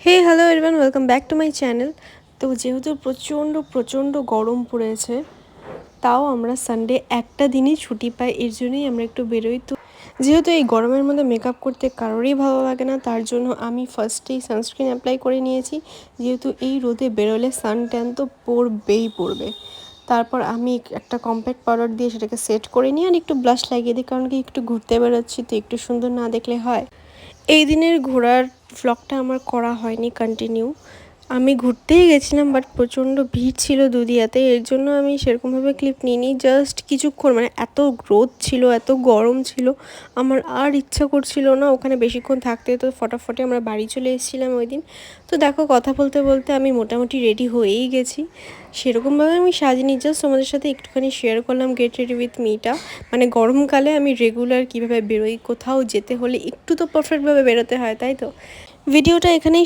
Hey hello everyone, welcome back to my channel. তো যেহেতু প্রচণ্ড গরম পড়েছে, তাও আমরা সানডে একটা দিনই ছুটি পাই, এর জন্যই আমরা একটু বেরোই। তো যেহেতু এই গরমের মধ্যে মেকআপ করতে কারোরই ভালো লাগে না, তার জন্য আমি ফার্স্টেই সানস্ক্রিন অ্যাপ্লাই করে নিয়েছি। যেহেতু এই রোদে বেরোলে সান ট্যান তো পড়বে। তারপর আমি একটা কম্প্যাক্ট পাউডার দিয়ে সেটাকে সেট করে নিই আর একটু ব্লাশ লাগিয়ে দিই, কারণ কি একটু ঘুরতে বেরোচ্ছি তো একটু সুন্দর না দেখলে হয়। এই দিনের ঘোরার ভ্লগটা আমার করা হয়নি কন্টিনিউ। আমি ঘুরতেই গেছিলাম, বাট প্রচণ্ড ভিড় ছিল দুদিয়াতে, এর জন্য আমি সেরকমভাবে ক্লিপ নিইনি। জাস্ট কিছুক্ষণ, মানে এত রোদ ছিল, এত গরম ছিল, আমার আর ইচ্ছা করছিল না ওখানে বেশিক্ষণ থাকতে। তো ফটাফটে আমরা বাড়ি চলে এসেছিলাম ওই দিন। তো দেখো, কথা বলতে বলতে আমি মোটামুটি রেডি হয়েই গেছি। সেরকমভাবে আমি সাজিনি, জাস্ট তোমাদের সাথে একটুখানি শেয়ার করলাম গেট রেডি উইথ মিটা। মানে গরমকালে আমি রেগুলার কীভাবে বেরোই, কোথাও যেতে হলে একটু তো পারফেক্টভাবে বেরোতে হয়, তাই তো। ভিডিওটা এখানেই